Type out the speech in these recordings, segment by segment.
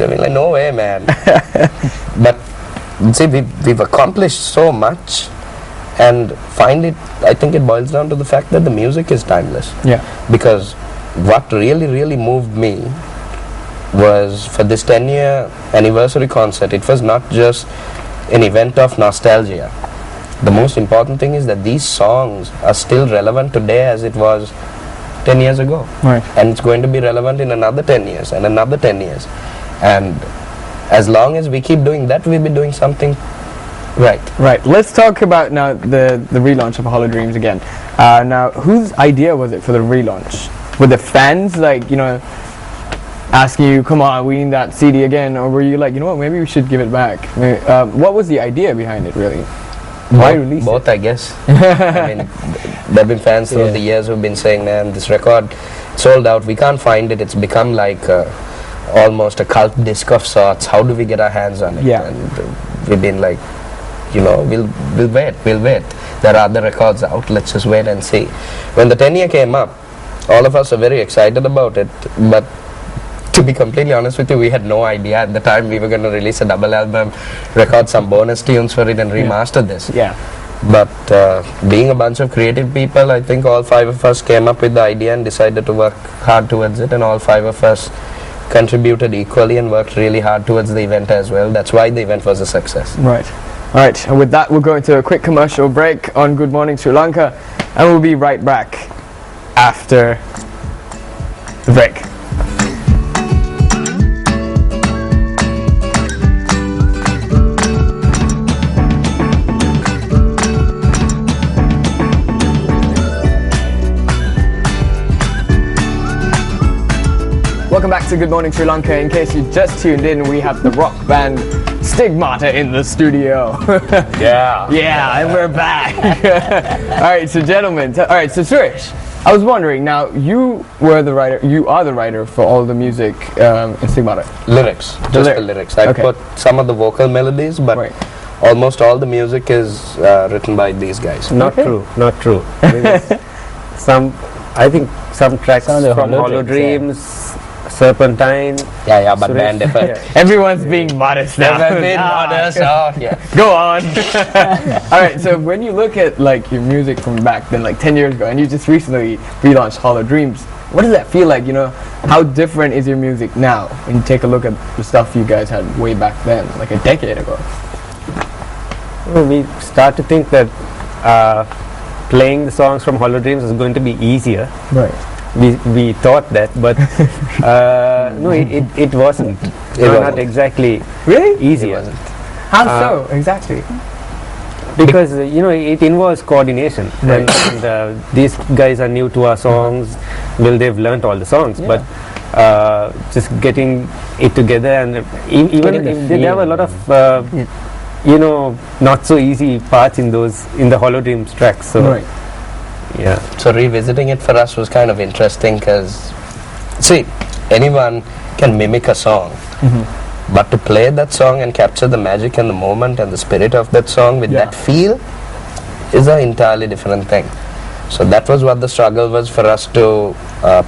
I mean, like, no way, man. But see, we've accomplished so much, and I think it boils down to the fact that the music is timeless. Yeah. Because what really moved me was for this 10-year anniversary concert, it was not just an event of nostalgia. The most important thing is that these songs are still relevant today as it was 10 years ago. Right. And it's going to be relevant in another 10 years and another 10 years. And as long as we keep doing that, we'll be doing something right. Right. Let's talk about now the relaunch of Hollow Dreams again. Now, whose idea was it for the relaunch? Were the fans, like, you know, asking you, come on, we need that CD again? Or were you like, you know what, maybe we should give it back? What was the idea behind it, really? Why release it? Both, I guess. I mean, there have been fans throughout the years who've been saying, man, this record sold out, we can't find it, it's become like almost a cult disc of sorts, how do we get our hands on it? Yeah. And we've been like, you know, we'll wait. There are other records out, let's just wait and see. When the 10-year came up, all of us are very excited about it, but to be completely honest with you, we had no idea at the time we were going to release a double album, record some bonus tunes for it and remaster this. Yeah. But being a bunch of creative people, I think all 5 of us came up with the idea and decided to work hard towards it, and all 5 of us contributed equally and worked really hard towards the event as well. That's why the event was a success. Right. Alright, and with that we'll go into a quick commercial break on Good Morning Sri Lanka, and we'll be right back after the break. Welcome back to Good Morning Sri Lanka. In case you just tuned in, we have the rock band Stigmata in the studio. Yeah, and we're back. Alright, so gentlemen, alright, so Suresh, I was wondering, now you are the writer for all the music in Stigmata. Lyrics, just the lyrics. I put some of the vocal melodies, but almost all the music is written by these guys. Not true. I think some tracks from Hollow Dreams, Serpentine. Yeah, but band effort. Everyone's being modest now. Go on. Alright, so when you look at like your music from back then, like 10 years ago, and you just recently relaunched Hollow Dreams, what does that feel like? You know, how different is your music now when you take a look at the stuff you guys had way back then, like a decade ago? Well, we start to think that playing the songs from Hollow Dreams is going to be easier. Right. We thought that, but no, it wasn't. Not exactly easier. How so, exactly? Because you know, it involves coordination, and these guys are new to our songs. Well, they've learnt all the songs, but just getting it together, and even there were a lot of you know, not so easy parts in the Hollow Dreams tracks. So yeah. So revisiting it for us was kind of interesting because, see, anyone can mimic a song, but to play that song and capture the magic and the moment and the spirit of that song with that feel is an entirely different thing. So that was what the struggle was for us to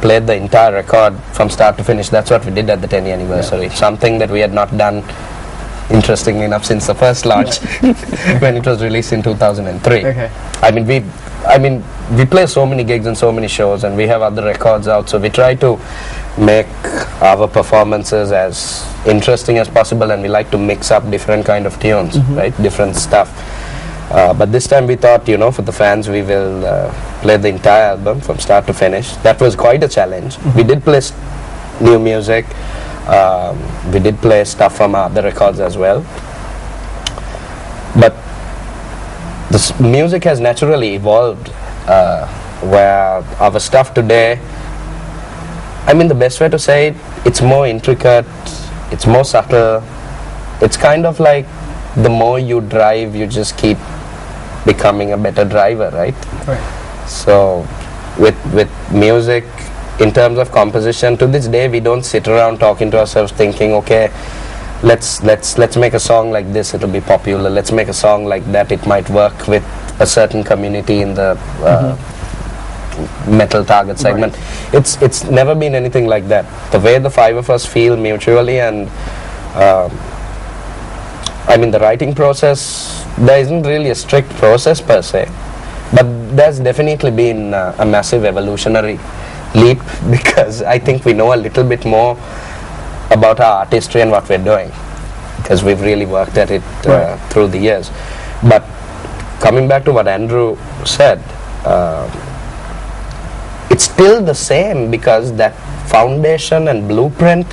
play the entire record from start to finish. That's what we did at the 10th anniversary. Something that we had not done, interestingly enough, since the first launch when it was released in 2003. Okay. I mean, we play so many gigs and so many shows, and we have other records out, so we try to make our performances as interesting as possible, and we like to mix up different kind of tunes, right, different stuff. But this time we thought, you know, for the fans we will play the entire album from start to finish. That was quite a challenge. We did play new music, we did play stuff from other records as well, but the music has naturally evolved, where our stuff today, I mean, the best way to say it, it's more intricate, it's more subtle. It's kind of like the more you drive, you just keep becoming a better driver, right? So with music, in terms of composition, to this day we don't sit around talking to ourselves thinking, okay, let's make a song like this, it'll be popular, let's make a song like that, it might work with a certain community in the metal target segment. It's never been anything like that. The way the 5 of us feel mutually and I mean, the writing process, there isn't really a strict process per se, but there's definitely been a massive evolutionary leap because I think we know a little bit more about our artistry and what we're doing because we've really worked at it through the years. But coming back to what Andrew said, it's still the same because that foundation and blueprint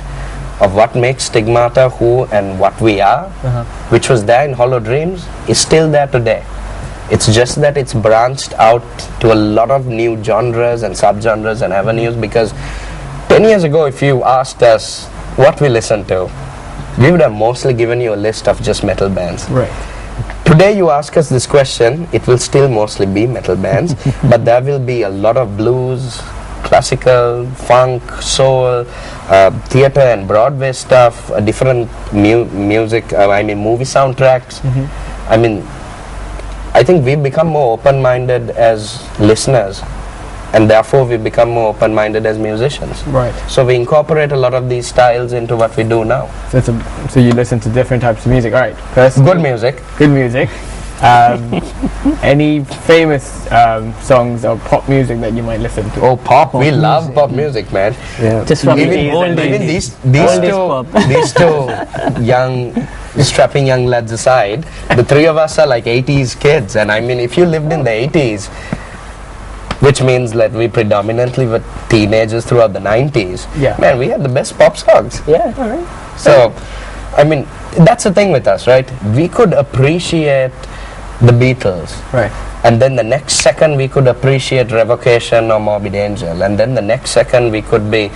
of what makes Stigmata who and what we are, which was there in Hollow Dreams, is still there today. It's just that it's branched out to a lot of new genres and subgenres and avenues because 10 years ago if you asked us what we listen to, we would have mostly given you a list of just metal bands. Right. Today you ask us this question, it will still mostly be metal bands, but there will be a lot of blues, classical, funk, soul, theater and Broadway stuff, different music, I mean movie soundtracks. I mean, I think we've become more open-minded as listeners and therefore we become more open-minded as musicians. Right. So we incorporate a lot of these styles into what we do now. So you listen to different types of music. All right. First, good music. Good music. Any famous songs or pop music that you might listen to? Oh, pop! We love pop music, man. Yeah. Just from Even these two young, strapping young lads aside, the three of us are like 80s kids, and I mean, if you lived in the 80s, which means that we predominantly were teenagers throughout the 90s. Yeah. Man, we had the best pop songs. Yeah. All right. So, I mean, that's the thing with us, right? We could appreciate the Beatles. Right. And then the next second we could appreciate Revocation or Morbid Angel. And then the next second we could be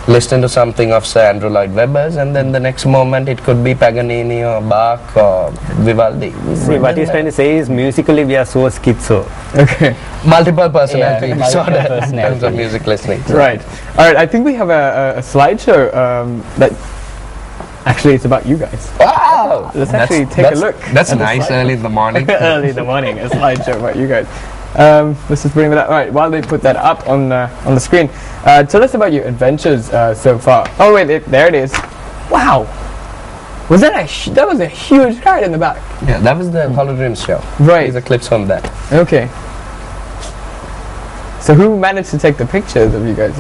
listening to something of Sir Andrew Lloyd Webber's. And then the next moment it could be Paganini or Bach or Vivaldi. See, what he's trying to say is musically we are so schizo. Okay. Multiple personality Yeah, multiple disorder in personality. terms of music listening. Right. All right. I think we have a slideshow that actually it's about you guys. Wow! Let's actually take a look. That's at the nice slide. early in the morning. Early in the morning, a slideshow about you guys. Let's just bring that up. All right, while they put that up on the screen, tell us about your adventures so far. Oh wait, there it is. Wow, was that that was a huge crowd in the back? Yeah, that was the Hollow Dreams show. Right. These are clips from that. Okay. So who managed to take the pictures of you guys?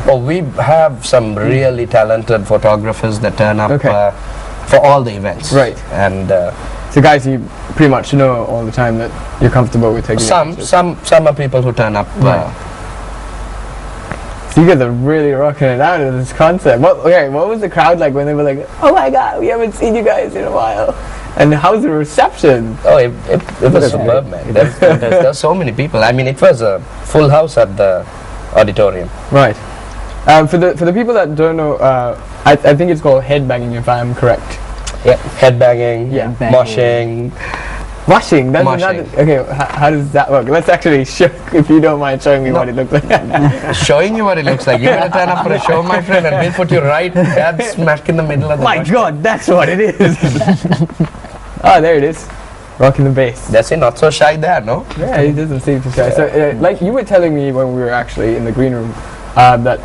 Oh, we have some really talented photographers that turn up Okay. for all the events. Right. And So guys, you pretty much know all the time that you're comfortable with taking pictures. some are people who turn up. Right. So you guys are really rocking it out in this concept. What was the crowd like when they were like, "Oh my God, we haven't seen you guys in a while"? And how's the reception? Oh, it was superb, man. There's so many people. I mean, it was a full house at the auditorium. Right. For the people that don't know, I think it's called headbanging, if I'm correct. Yeah, headbanging, Yeah. moshing. Moshing. That's Moshing. another. Okay, how does that work? Let's actually show, if you don't mind showing me what it looks like. Showing you what it looks like. You better turn up for a show, my friend, and we'll put you right dab smack in the middle of the My mosh. God, that's what it is. Oh, there it is. Rocking the bass. That's it, not so shy there, no? Yeah, he doesn't seem to shy. So, like you were telling me when we were actually in the green room, that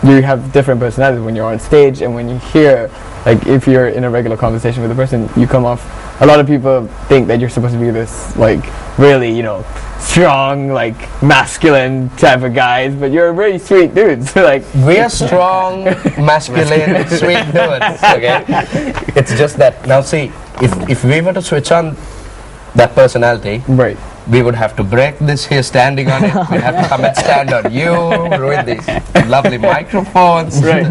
you have different personalities when you're on stage and when you hear, like if you're in a regular conversation with a person, you come off, a lot of people think that you're supposed to be this, like, really, strong, like, masculine type of guys, but you're a very sweet dude. So, like, We are strong, masculine, sweet dudes, okay? It's just that, now see, if we were to switch on that personality, right. we would have to break this here standing on it. We'd have to come and stand on you, ruin these lovely microphones. Right.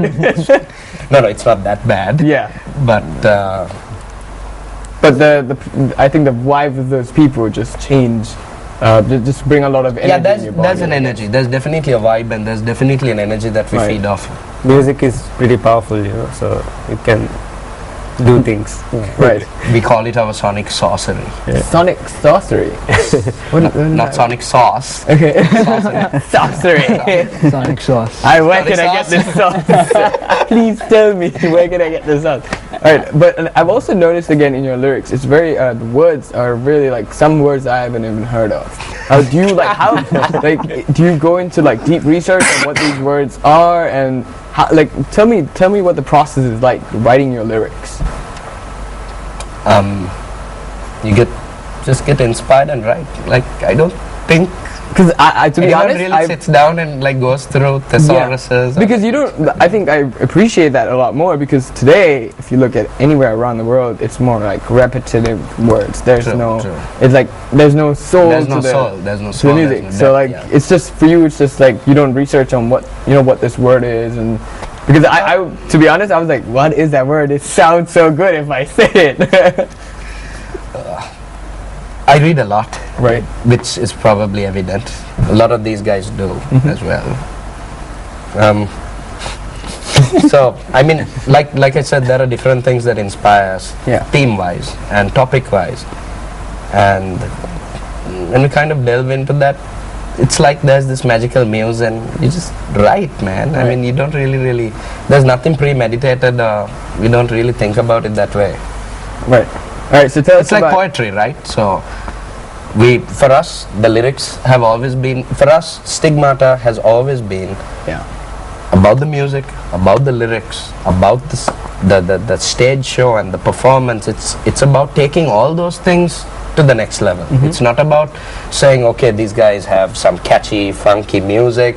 No, it's not that bad. Yeah. But I think the vibe of those people just change, just bring a lot of energy yeah, in your body. there's an energy. There's definitely a vibe and there's definitely an energy that we Right. feed off. Music is pretty powerful, so it can do things. Right. We call it our sonic sorcery. Sonic sorcery. Not sonic sauce. Okay. Sorcery. Sonic sauce. Where can I get this sauce? Please tell me, where can I get this sauce? Alright, but I've also noticed again in your lyrics, it's very, the words are really like some words I haven't even heard of. Do you do you go into like deep research on what these words are and how, tell me what the process is like writing your lyrics? you just get inspired and write. Like, I don't think Because to be anyone honest, really sits down and like goes through thesauruses. Because you don't. I think I appreciate that a lot more, because today, if you look at anywhere around the world, it's more like repetitive words. There's no. True. It's like there's no soul. There's no to soul. There's no to soul. the music. there's no So depth, like yeah. it's just for you. It's just like you don't research on what what this word is, and because I to be honest, I was like, what is that word? It sounds so good if I say it. I read a lot, Right. which is probably evident. A lot of these guys do as well. So I mean, like I said, there are different things that inspire us, Yeah. theme-wise and topic-wise, and when we kind of delve into that, it's like there's this magical muse, and you just write, man. I Right. mean, you don't really. There's nothing premeditated. We don't really think about it that way. Right. All right. So tell It's us like about. poetry, right? So for us, the lyrics have always been, for us, Stigmata has always been Yeah. about the music, about the lyrics, about the stage show and the performance. It's about taking all those things to the next level. It's not about saying, okay, these guys have some catchy, funky music,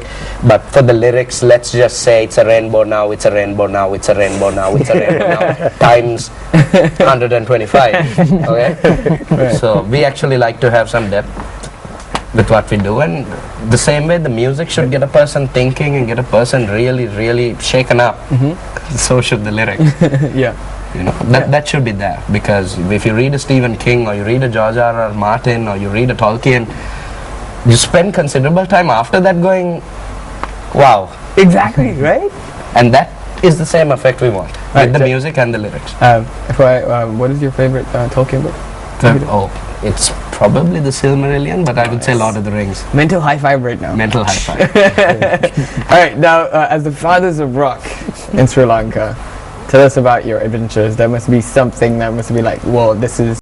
but for the lyrics, let's just say it's a rainbow now, it's a rainbow now, it's a rainbow now, it's a rainbow now, times 125. Okay? Right. So we actually like to have some depth with what we do, and the same way the music should get a person thinking and get a person really shaken up. So should the lyrics. Yeah. You know, that should be there, because if you read a Stephen King or you read a George R.R. Martin or you read a Tolkien, you spend considerable time after that going, wow. Exactly. Right. And that is the same effect we want Right, with the so- music and the lyrics. What is your favorite Tolkien book? Oh, it's probably the Silmarillion, but I would say Lord of the Rings. Mental high five right now. Mental high five. All right. Now, as the fathers of rock in Sri Lanka, tell us about your adventures. There must be something that must be like, whoa, this is